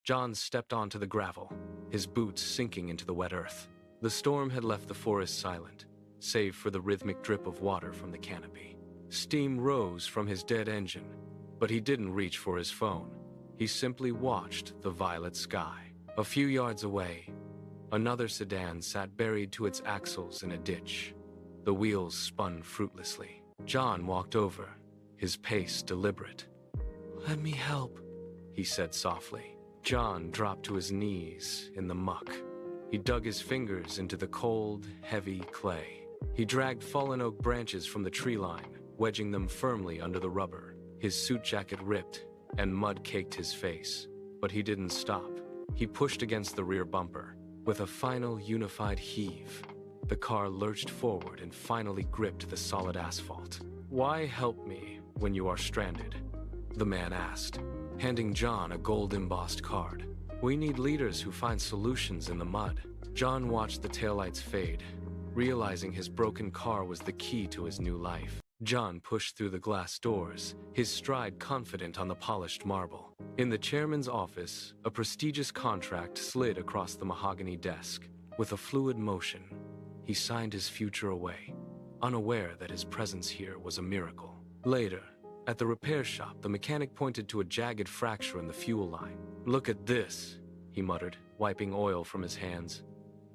John stepped onto the gravel, his boots sinking into the wet earth. The storm had left the forest silent, save for the rhythmic drip of water from the canopy. Steam rose from his dead engine, but he didn't reach for his phone. He simply watched the violet sky. A few yards away, another sedan sat buried to its axles in a ditch. The wheels spun fruitlessly. John walked over, his pace deliberate. "Let me help," he said softly. John dropped to his knees in the muck. He dug his fingers into the cold, heavy clay. He dragged fallen oak branches from the tree line, wedging them firmly under the rubber. His suit jacket ripped, and mud caked his face. But he didn't stop. He pushed against the rear bumper. With a final unified heave, the car lurched forward and finally gripped the solid asphalt. "Why help me when you are stranded?" the man asked, handing John a gold-embossed card. "We need leaders who find solutions in the mud." John watched the taillights fade, realizing his broken car was the key to his new life. John pushed through the glass doors, his stride confident on the polished marble. In the chairman's office, a prestigious contract slid across the mahogany desk. With a fluid motion, he signed his future away, unaware that his presence here was a miracle. Later, at the repair shop, the mechanic pointed to a jagged fracture in the fuel line. "Look at this," he muttered, wiping oil from his hands.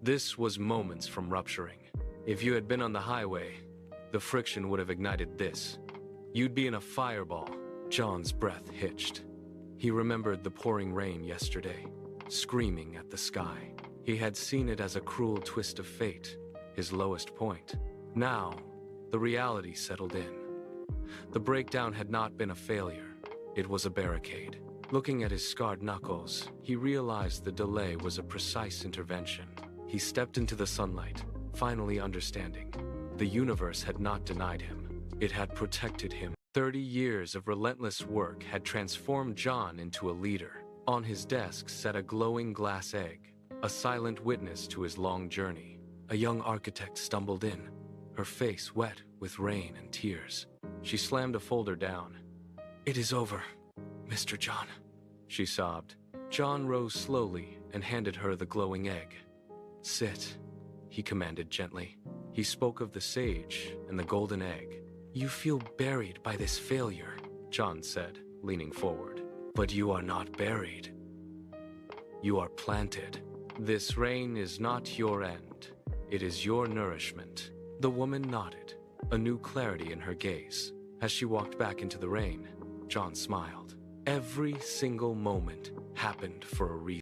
"This was moments from rupturing. If you had been on the highway, the friction would have ignited this. You'd be in a fireball." John's breath hitched. He remembered the pouring rain yesterday, screaming at the sky. He had seen it as a cruel twist of fate, his lowest point. Now, the reality settled in. The breakdown had not been a failure. It was a barricade. Looking at his scarred knuckles, he realized the delay was a precise intervention. He stepped into the sunlight, finally understanding. The universe had not denied him. It had protected him. 30 years of relentless work had transformed John into a leader. On his desk sat a glowing glass egg, a silent witness to his long journey. A young architect stumbled in, her face wet with rain and tears. She slammed a folder down. "It is over, Mr. John," she sobbed. John rose slowly and handed her the glowing egg. "Sit," he commanded gently. He spoke of the sage and the golden egg. "You feel buried by this failure," John said, leaning forward. "But you are not buried. You are planted. This rain is not your end. It is your nourishment." The woman nodded, a new clarity in her gaze. As she walked back into the rain, John smiled. Every single moment happened for a reason.